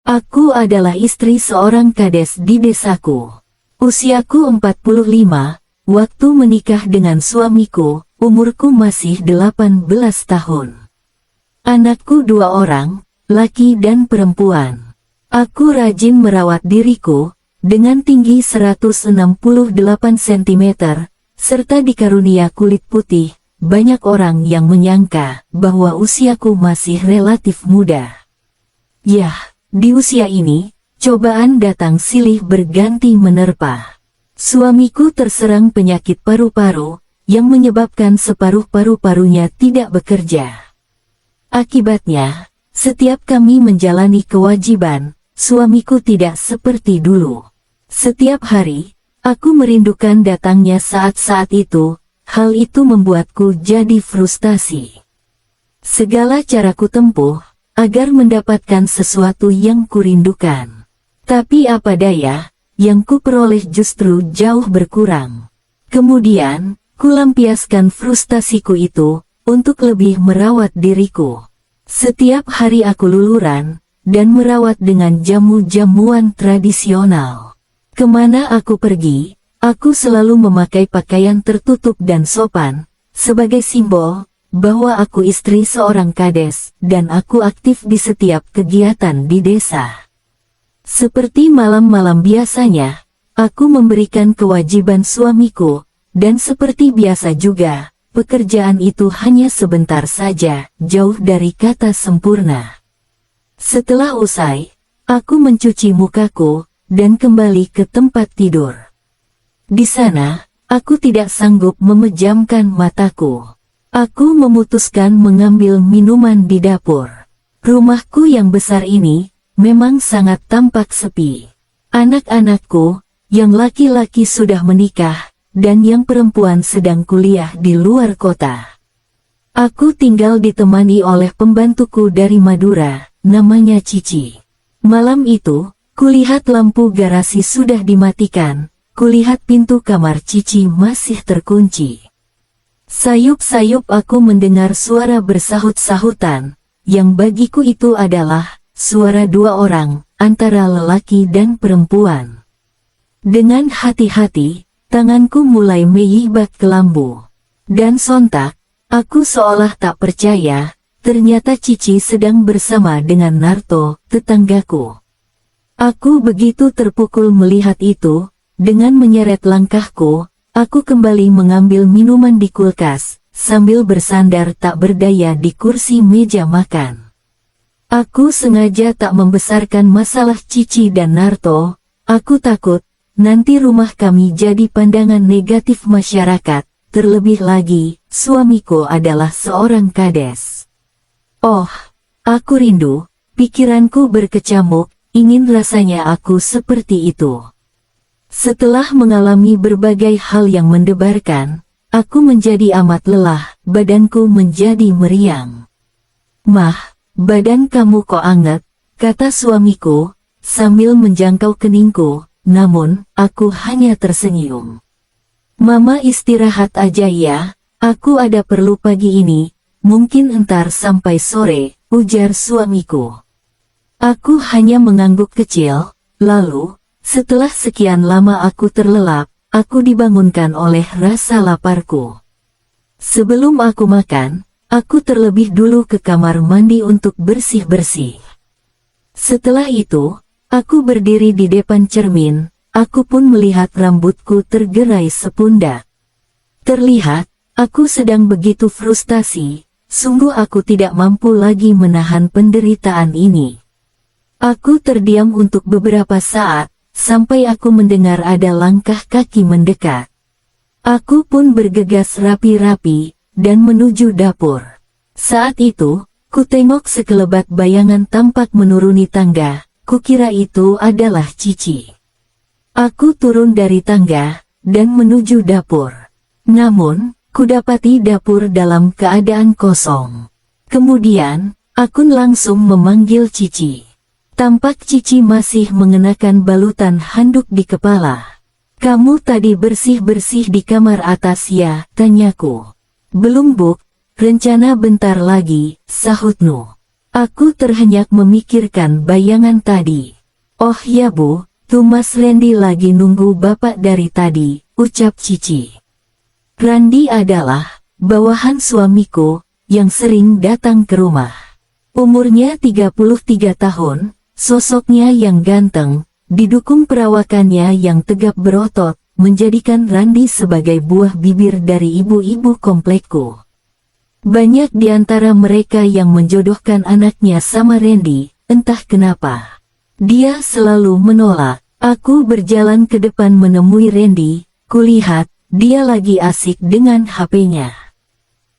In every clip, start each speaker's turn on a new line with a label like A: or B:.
A: Aku adalah istri seorang kades di desaku. Usiaku 45, waktu menikah dengan suamiku, umurku masih 18 tahun. Anakku 2 orang, laki dan perempuan. Aku rajin merawat diriku, dengan tinggi 168 cm, serta dikarunia kulit putih. Banyak orang yang menyangka bahwa usiaku masih relatif muda. Yah, di usia ini, cobaan datang silih berganti menerpa. Suamiku terserang penyakit paru-paru, yang menyebabkan separuh paru-parunya tidak bekerja. Akibatnya, setiap kami menjalani kewajiban, suamiku tidak seperti dulu. Setiap hari, aku merindukan datangnya saat-saat itu, hal itu membuatku jadi frustasi. Segala caraku tempuh, agar mendapatkan sesuatu yang kurindukan. Tapi apa daya, yang kuperoleh justru jauh berkurang. Kemudian, kulampiaskan frustasiku itu, untuk lebih merawat diriku. Setiap hari aku luluran, dan merawat dengan jamu-jamuan tradisional. Kemana aku pergi, aku selalu memakai pakaian tertutup dan sopan, sebagai simbol, bahwa aku istri seorang kades, dan aku aktif di setiap kegiatan di desa. Seperti malam-malam biasanya, aku memberikan kewajiban suamiku, dan seperti biasa juga, pekerjaan itu hanya sebentar saja, jauh dari kata sempurna. Setelah usai, aku mencuci mukaku, dan kembali ke tempat tidur. Di sana, aku tidak sanggup memejamkan mataku. Aku memutuskan mengambil minuman di dapur. Rumahku yang besar ini, memang sangat tampak sepi. Anak-anakku, yang laki-laki sudah menikah, dan yang perempuan sedang kuliah di luar kota. Aku tinggal ditemani oleh pembantuku dari Madura, namanya Cici. Malam itu, kulihat lampu garasi sudah dimatikan, kulihat pintu kamar Cici masih terkunci. Sayup-sayup aku mendengar suara bersahut-sahutan, yang bagiku itu adalah suara 2 orang, antara lelaki dan perempuan. Dengan hati-hati, tanganku mulai meyibat kelambu. Dan sontak, aku seolah tak percaya, ternyata Cici sedang bersama dengan Narto, tetanggaku. Aku begitu terpukul melihat itu, dengan menyeret langkahku, aku kembali mengambil minuman di kulkas, sambil bersandar tak berdaya di kursi meja makan. Aku sengaja tak membesarkan masalah Cici dan Narto, aku takut, nanti rumah kami jadi pandangan negatif masyarakat, terlebih lagi, suamiku adalah seorang kades. Oh, aku rindu, pikiranku berkecamuk, ingin rasanya aku seperti itu. Setelah mengalami berbagai hal yang mendebarkan, aku menjadi amat lelah, badanku menjadi meriang. Mah, badan kamu kok anget, kata suamiku, sambil menjangkau keningku. Namun, aku hanya tersenyum. Mama istirahat aja ya, aku ada perlu pagi ini, mungkin entar sampai sore, ujar suamiku. Aku hanya mengangguk kecil, lalu, setelah sekian lama aku terlelap, aku dibangunkan oleh rasa laparku. Sebelum aku makan, aku terlebih dulu ke kamar mandi untuk bersih-bersih. Setelah itu, aku berdiri di depan cermin, aku pun melihat rambutku tergerai sepundak. Terlihat, aku sedang begitu frustasi, sungguh aku tidak mampu lagi menahan penderitaan ini. Aku terdiam untuk beberapa saat, sampai aku mendengar ada langkah kaki mendekat. Aku pun bergegas rapi-rapi, dan menuju dapur. Saat itu, ku tengok sekelebat bayangan tampak menuruni tangga. Kukira itu adalah Cici. Aku turun dari tangga, dan menuju dapur. Namun, kudapati dapur dalam keadaan kosong. Kemudian, aku langsung memanggil Cici. Tampak Cici masih mengenakan balutan handuk di kepala. "Kamu tadi bersih-bersih di kamar atas ya?" tanyaku. "Belum, Bu. Rencana bentar lagi," sahutnu. Aku terhenyak memikirkan bayangan tadi. Oh ya Bu, tuh Mas Randy lagi nunggu Bapak dari tadi, ucap Cici. Randy adalah bawahan suamiku yang sering datang ke rumah. Umurnya 33 tahun, sosoknya yang ganteng, didukung perawakannya yang tegap berotot, menjadikan Randy sebagai buah bibir dari ibu-ibu komplekku. Banyak di antara mereka yang menjodohkan anaknya sama Randy, entah kenapa. Dia selalu menolak. Aku berjalan ke depan menemui Randy, kulihat, dia lagi asik dengan HP-nya.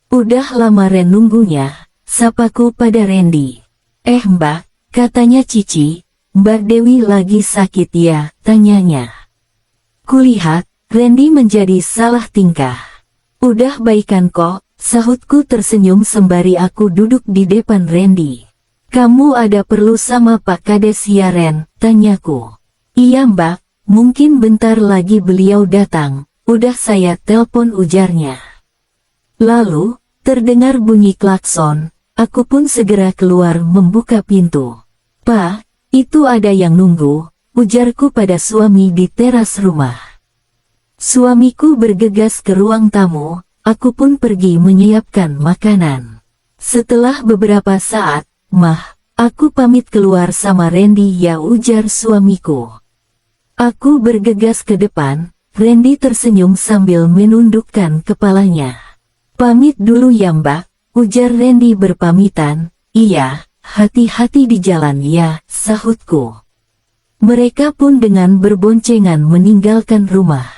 A: Udah lama Ren nunggunya, sapaku pada Randy. Mbak, katanya Cici, Mbak Dewi lagi sakit ya, tanyanya. Kulihat, Randy menjadi salah tingkah. Udah baikan kok, sahutku tersenyum sembari aku duduk di depan Randy. Kamu ada perlu sama Pak Kades ya Ren, tanyaku. Iya Mbak, mungkin bentar lagi beliau datang, udah saya telpon ujarnya. Lalu, terdengar bunyi klakson, aku pun segera keluar membuka pintu. Pak, itu ada yang nunggu, ujarku pada suami di teras rumah. Suamiku bergegas ke ruang tamu, aku pun pergi menyiapkan makanan. Setelah beberapa saat, Mah, aku pamit keluar sama Randy ya ujar suamiku. Aku bergegas ke depan, Randy tersenyum sambil menundukkan kepalanya. Pamit dulu ya Mbak, ujar Randy berpamitan. Iya, hati-hati di jalan ya, sahutku. Mereka pun dengan berboncengan meninggalkan rumah.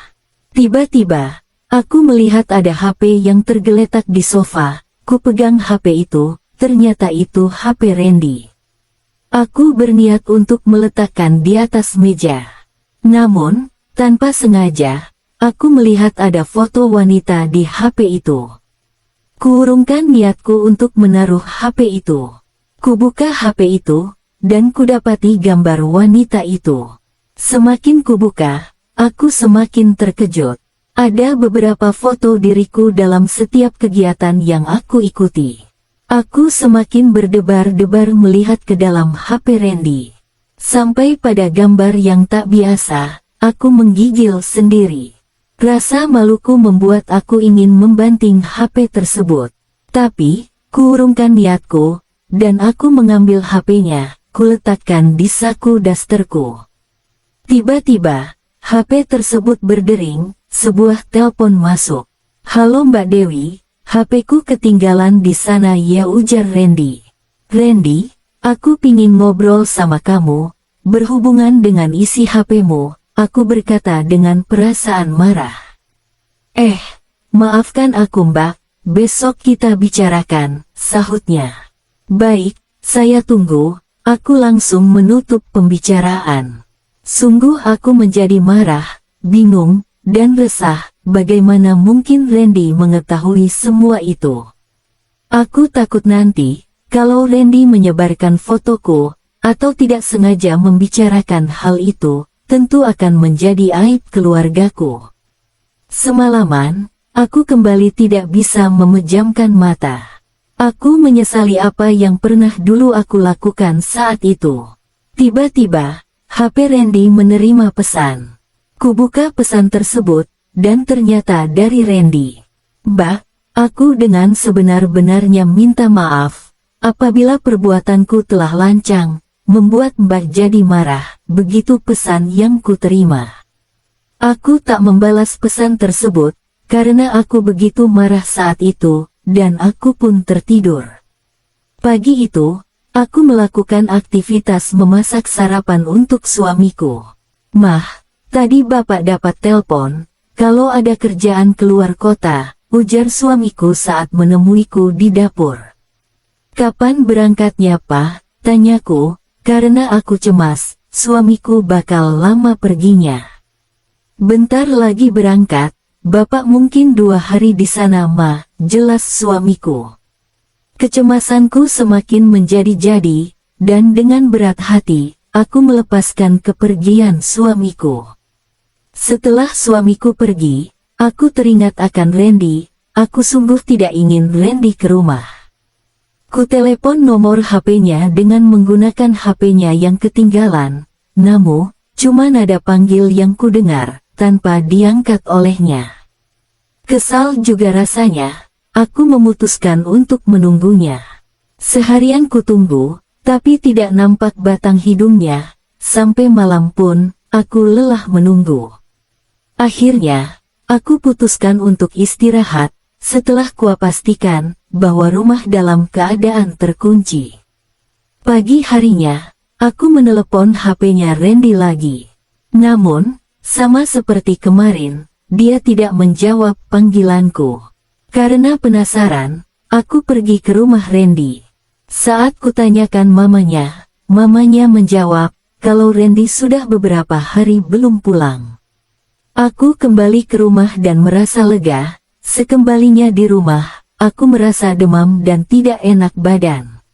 A: Tiba-tiba, aku melihat ada HP yang tergeletak di sofa. Ku pegang HP itu, ternyata itu HP Randy. Aku berniat untuk meletakkan di atas meja. Namun, tanpa sengaja, aku melihat ada foto wanita di HP itu. Kuurungkan niatku untuk menaruh HP itu. Kubuka HP itu, dan kudapati gambar wanita itu. Semakin kubuka, aku semakin terkejut. Ada beberapa foto diriku dalam setiap kegiatan yang aku ikuti. Aku semakin berdebar-debar melihat ke dalam HP Randy. Sampai pada gambar yang tak biasa, aku menggigil sendiri. Rasa maluku membuat aku ingin membanting HP tersebut. Tapi, kuurungkan niatku, dan aku mengambil HP-nya, kuletakkan di saku dasterku. Tiba-tiba, HP tersebut berdering, sebuah telepon masuk. Halo Mbak Dewi, HP-ku ketinggalan di sana ya ujar Randy. Randy, aku pingin ngobrol sama kamu, berhubungan dengan isi HP-mu, aku berkata dengan perasaan marah. Maafkan aku Mbak, besok kita bicarakan, sahutnya. Baik, saya tunggu, aku langsung menutup pembicaraan. Sungguh aku menjadi marah, bingung, dan resah, bagaimana mungkin Randy mengetahui semua itu. Aku takut nanti, kalau Randy menyebarkan fotoku, atau tidak sengaja membicarakan hal itu, tentu akan menjadi aib keluargaku. Semalaman, aku kembali tidak bisa memejamkan mata. Aku menyesali apa yang pernah dulu aku lakukan saat itu. Tiba-tiba, HP Randy menerima pesan. Kubuka pesan tersebut, dan ternyata dari Randy. Mbak, aku dengan sebenar-benarnya minta maaf, apabila perbuatanku telah lancang, membuat Mbak jadi marah, begitu pesan yang kuterima. Aku tak membalas pesan tersebut, karena aku begitu marah saat itu, dan aku pun tertidur. Pagi itu, aku melakukan aktivitas memasak sarapan untuk suamiku. Mah, tadi Bapak dapat telepon, kalau ada kerjaan keluar kota, ujar suamiku saat menemuiku di dapur. Kapan berangkatnya Pak? Tanyaku, karena aku cemas, suamiku bakal lama perginya. Bentar lagi berangkat, Bapak mungkin 2 hari di sana Ma, jelas suamiku. Kecemasanku semakin menjadi-jadi, dan dengan berat hati, aku melepaskan kepergian suamiku. Setelah suamiku pergi, aku teringat akan Randy, aku sungguh tidak ingin Randy ke rumah. Ku telepon nomor HP-nya dengan menggunakan HP-nya yang ketinggalan, namun, cuma nada panggil yang ku dengar, tanpa diangkat olehnya. Kesal juga rasanya, aku memutuskan untuk menunggunya. Seharian ku tunggu, tapi tidak nampak batang hidungnya, sampai malam pun, aku lelah menunggu. Akhirnya, aku putuskan untuk istirahat, setelah pastikan bahwa rumah dalam keadaan terkunci. Pagi harinya, aku menelepon HP-nya Randy lagi. Namun, sama seperti kemarin, dia tidak menjawab panggilanku. Karena penasaran, aku pergi ke rumah Randy. Saat kutanyakan mamanya menjawab kalau Randy sudah beberapa hari belum pulang. Aku kembali ke rumah dan merasa lega. Sekembalinya di rumah, aku merasa demam dan tidak enak badan.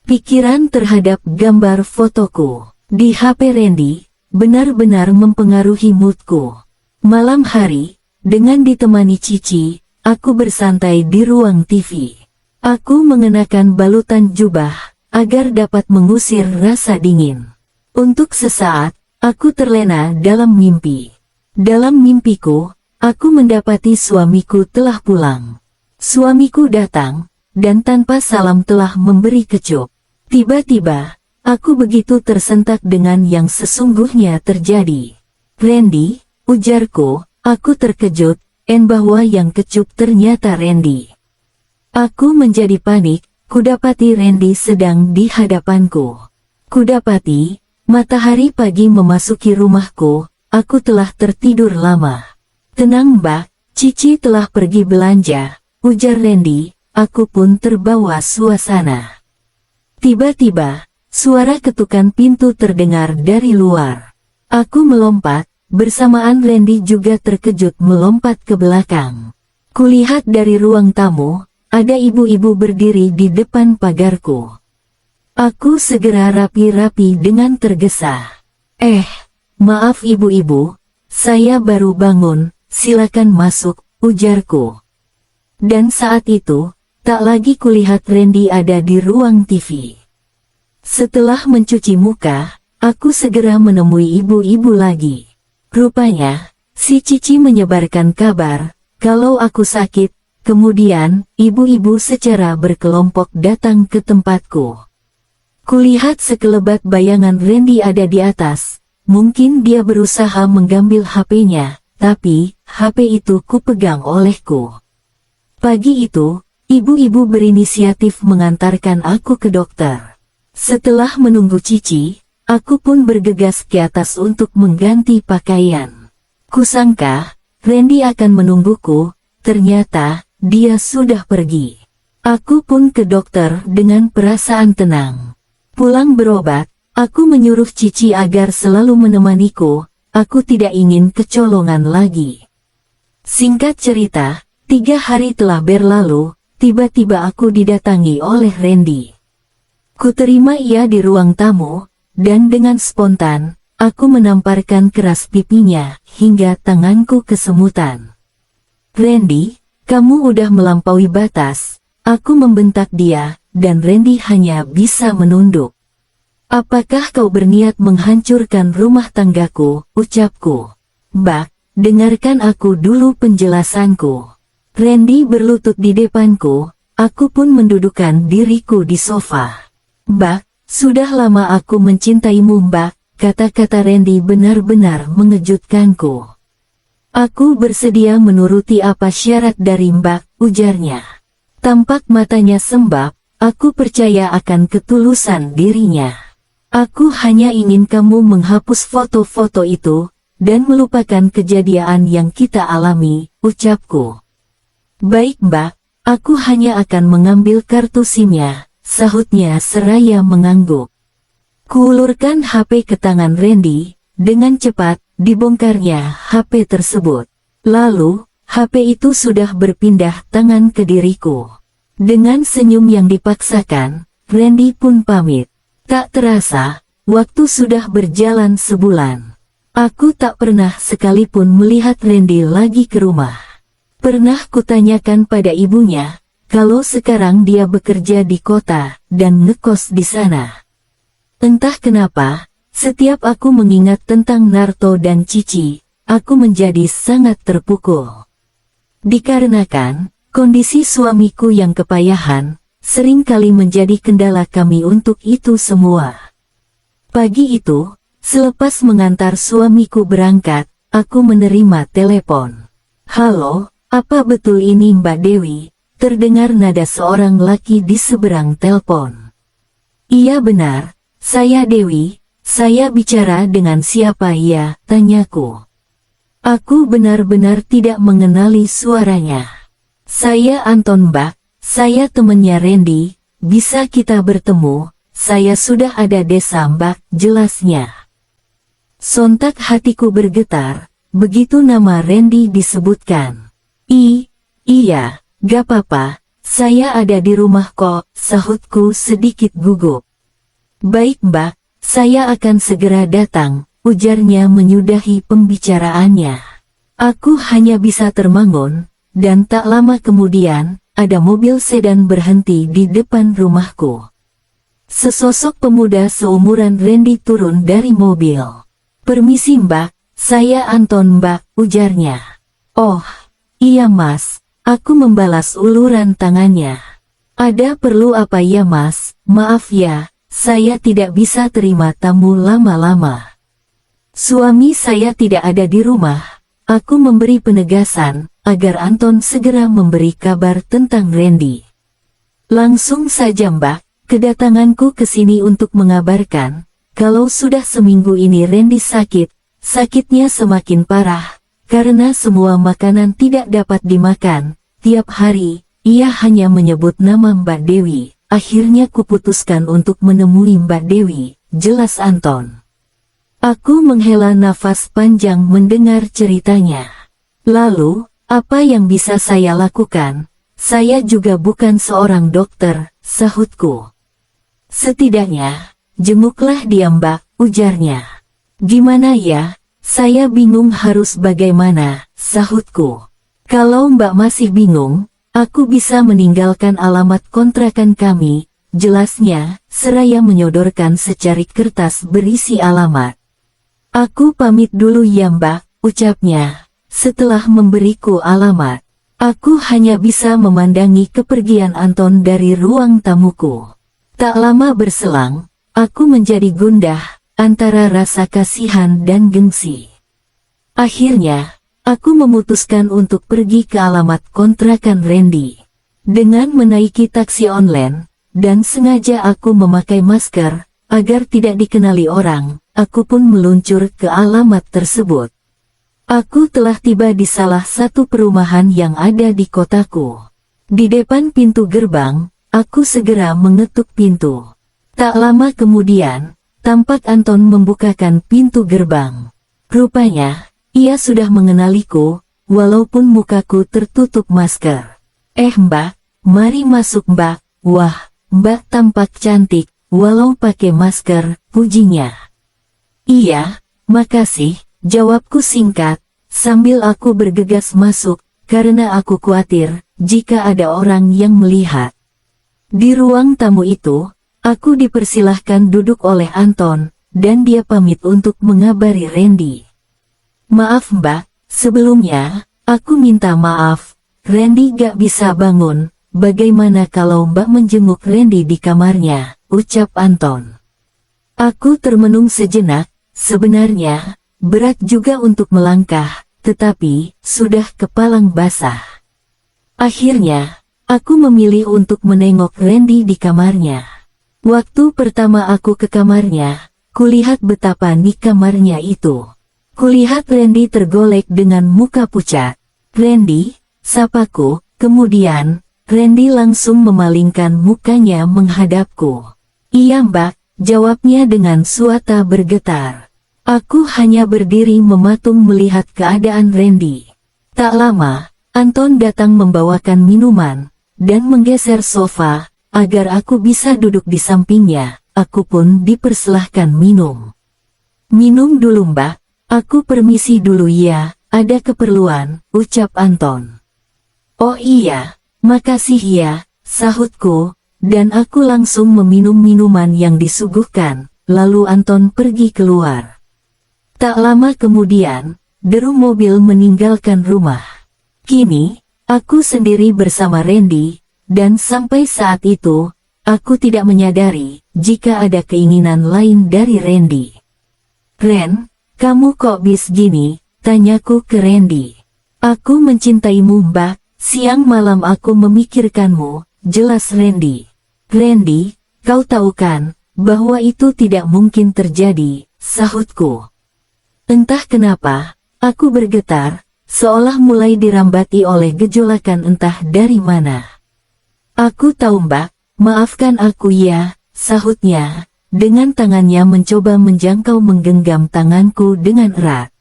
A: Pikiran terhadap gambar fotoku di HP Randy benar-benar mempengaruhi moodku. Malam hari, dengan ditemani Cici, aku bersantai di ruang TV. Aku mengenakan balutan jubah agar dapat mengusir rasa dingin. Untuk sesaat, aku terlena dalam mimpi. Dalam mimpiku, aku mendapati suamiku telah pulang. Suamiku datang, dan tanpa salam telah memberi kecup. Tiba-tiba, aku begitu tersentak dengan yang sesungguhnya terjadi. Randy, ujarku, aku terkejut, bahwa yang kecup ternyata Randy. Aku menjadi panik, kudapati Randy sedang di hadapanku. Kudapati, matahari pagi memasuki rumahku. Aku telah tertidur lama. Tenang Mbak, Cici telah pergi belanja, ujar Randy, aku pun terbawa suasana. Tiba-tiba, suara ketukan pintu terdengar dari luar. Aku melompat, bersamaan Randy juga terkejut melompat ke belakang. Kulihat dari ruang tamu, ada ibu-ibu berdiri di depan pagarku. Aku segera rapi-rapi dengan tergesa. Maaf ibu-ibu, saya baru bangun, silakan masuk, ujarku. Dan saat itu, tak lagi kulihat Randy ada di ruang TV. Setelah mencuci muka, aku segera menemui ibu-ibu lagi. Rupanya, si Cici menyebarkan kabar, kalau aku sakit, kemudian, ibu-ibu secara berkelompok datang ke tempatku. Kulihat sekelebat bayangan Randy ada di atas. Mungkin dia berusaha mengambil HP-nya, tapi HP itu kupegang olehku. Pagi itu, ibu-ibu berinisiatif mengantarkan aku ke dokter. Setelah menunggu Cici, aku pun bergegas ke atas untuk mengganti pakaian. Kusangka, Randy akan menungguku, ternyata, dia sudah pergi. Aku pun ke dokter dengan perasaan tenang. Pulang berobat, aku menyuruh Cici agar selalu menemaniku, aku tidak ingin kecolongan lagi. Singkat cerita, 3 hari telah berlalu, tiba-tiba aku didatangi oleh Randy. Kuterima ia di ruang tamu, dan dengan spontan, aku menamparkan keras pipinya, hingga tanganku kesemutan. Randy, kamu udah melampaui batas, aku membentak dia, dan Randy hanya bisa menunduk. Apakah kau berniat menghancurkan rumah tanggaku, ucapku. Bak, dengarkan aku dulu penjelasanku. Randy berlutut di depanku, aku pun mendudukkan diriku di sofa. Bak, sudah lama aku mencintaimu Bak, kata-kata Randy benar-benar mengejutkanku. Aku bersedia menuruti apa syarat dari Mbak, ujarnya. Tampak matanya sembab, aku percaya akan ketulusan dirinya. Aku hanya ingin kamu menghapus foto-foto itu, dan melupakan kejadian yang kita alami, ucapku. Baik Mbak, aku hanya akan mengambil kartu SIM-nya, sahutnya seraya mengangguk. Kuulurkan HP ke tangan Randy, dengan cepat, dibongkarnya HP tersebut. Lalu, HP itu sudah berpindah tangan ke diriku. Dengan senyum yang dipaksakan, Randy pun pamit. Tak terasa, waktu sudah berjalan sebulan. Aku tak pernah sekalipun melihat Randy lagi ke rumah. Pernah kutanyakan pada ibunya, kalau sekarang dia bekerja di kota dan ngekos di sana. Entah kenapa, setiap aku mengingat tentang Narto dan Cici, aku menjadi sangat terpukul. Dikarenakan kondisi suamiku yang kepayahan, seringkali menjadi kendala kami untuk itu semua. Pagi itu, selepas mengantar suamiku berangkat, aku menerima telepon. "Halo, apa betul ini Mbak Dewi?" Terdengar nada seorang laki di seberang telepon. "Iya benar, saya Dewi, saya bicara dengan siapa ya?" tanyaku. Aku benar-benar tidak mengenali suaranya. "Saya Anton Mbak, saya temannya Randy, bisa kita bertemu, saya sudah ada desa Mbak," jelasnya. Sontak hatiku bergetar, begitu nama Randy disebutkan. Iya, gak apa-apa, saya ada di rumah kok," sahutku sedikit gugup. "Baik Mbak, saya akan segera datang," ujarnya menyudahi pembicaraannya. Aku hanya bisa termangun, dan tak lama kemudian, ada mobil sedan berhenti di depan rumahku. Sesosok pemuda seumuran Randy turun dari mobil. "Permisi Mbak, saya Anton Mbak," ujarnya. "Oh, iya Mas," aku membalas uluran tangannya. "Ada perlu apa ya Mas? Maaf ya, saya tidak bisa terima tamu lama-lama. Suami saya tidak ada di rumah." Aku memberi penegasan, agar Anton segera memberi kabar tentang Randy. "Langsung saja Mbak, kedatanganku ke sini untuk mengabarkan, kalau sudah seminggu ini Randy sakit, sakitnya semakin parah, karena semua makanan tidak dapat dimakan, tiap hari, ia hanya menyebut nama Mbak Dewi. Akhirnya kuputuskan untuk menemui Mbak Dewi," jelas Anton. Aku menghela nafas panjang mendengar ceritanya. "Lalu, apa yang bisa saya lakukan? Saya juga bukan seorang dokter," sahutku. "Setidaknya, jenguklah dia Mbak," ujarnya. "Gimana ya? Saya bingung harus bagaimana," sahutku. "Kalau Mbak masih bingung, aku bisa meninggalkan alamat kontrakan kami," jelasnya, seraya menyodorkan secarik kertas berisi alamat. "Aku pamit dulu ya Mbak," ucapnya, setelah memberiku alamat. Aku hanya bisa memandangi kepergian Anton dari ruang tamuku. Tak lama berselang, aku menjadi gundah, antara rasa kasihan dan gengsi. Akhirnya, aku memutuskan untuk pergi ke alamat kontrakan Randy. Dengan menaiki taksi online, dan sengaja aku memakai masker, agar tidak dikenali orang, aku pun meluncur ke alamat tersebut. Aku telah tiba di salah satu perumahan yang ada di kotaku. Di depan pintu gerbang, aku segera mengetuk pintu. Tak lama kemudian, tampak Anton membukakan pintu gerbang. Rupanya, ia sudah mengenaliku, walaupun mukaku tertutup masker. Mbak, mari masuk Mbak." "Wah, Mbak tampak cantik, walau pakai masker," pujinya. "Iya, makasih," jawabku singkat, sambil aku bergegas masuk, karena aku khawatir, jika ada orang yang melihat. Di ruang tamu itu, aku dipersilahkan duduk oleh Anton, dan dia pamit untuk mengabari Randy. "Maaf Mbak, sebelumnya, aku minta maaf, Randy gak bisa bangun, bagaimana kalau Mbak menjenguk Randy di kamarnya?" ucap Anton. Aku termenung sejenak, sebenarnya, berat juga untuk melangkah, tetapi, sudah kepalang basah. Akhirnya, aku memilih untuk menengok Randy di kamarnya. Waktu pertama aku ke kamarnya, kulihat betapa nik kamarnya itu. Kulihat Randy tergolek dengan muka pucat. "Randy," sapaku, kemudian, Randy langsung memalingkan mukanya menghadapku. "Iya Mbak," jawabnya dengan suara bergetar. Aku hanya berdiri mematung melihat keadaan Randy. Tak lama, Anton datang membawakan minuman, dan menggeser sofa, agar aku bisa duduk di sampingnya. Aku pun dipersilahkan minum. "Minum dulu Mbak, aku permisi dulu ya, ada keperluan," ucap Anton. "Oh iya, makasih ya," sahutku, dan aku langsung meminum minuman yang disuguhkan, lalu Anton pergi keluar. Tak lama kemudian, deru mobil meninggalkan rumah. Kini, aku sendiri bersama Randy, dan sampai saat itu, aku tidak menyadari jika ada keinginan lain dari Randy. "Ren, kamu kok bis gini?" tanyaku ke Randy. "Aku mencintaimu, Mbak, siang malam aku memikirkanmu," jelas Randy. "Randy, kau tahu kan, bahwa itu tidak mungkin terjadi," sahutku. Entah kenapa, aku bergetar, seolah mulai dirambati oleh gejolakan entah dari mana. "Aku tahu, Mbak, maafkan aku ya," sahutnya, dengan tangannya mencoba menjangkau menggenggam tanganku dengan erat.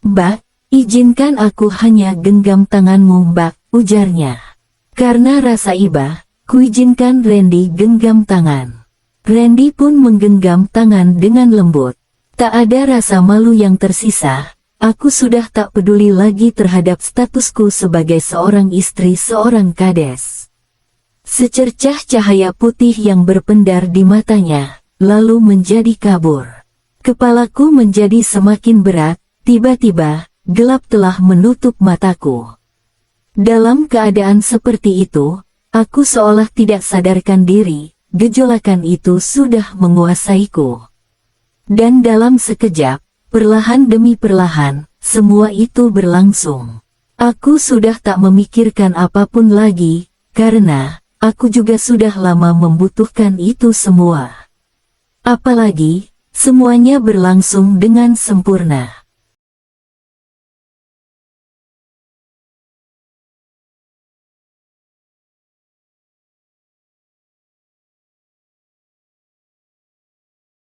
A: "Mbak, izinkan aku hanya genggam tanganmu, Mbak," ujarnya. Karena rasa iba, kuizinkan Randy genggam tangan. Randy pun menggenggam tangan dengan lembut. Tak ada rasa malu yang tersisa, aku sudah tak peduli lagi terhadap statusku sebagai seorang istri seorang kades. Secercah cahaya putih yang berpendar di matanya, lalu menjadi kabur. Kepalaku menjadi semakin berat, tiba-tiba, gelap telah menutup mataku. Dalam keadaan seperti itu, aku seolah tidak sadarkan diri, gejolakan itu sudah menguasaiku. Dan dalam sekejap, perlahan demi perlahan, semua itu berlangsung. Aku sudah tak memikirkan apapun lagi, karena aku juga sudah lama membutuhkan itu semua. Apalagi, semuanya berlangsung dengan sempurna.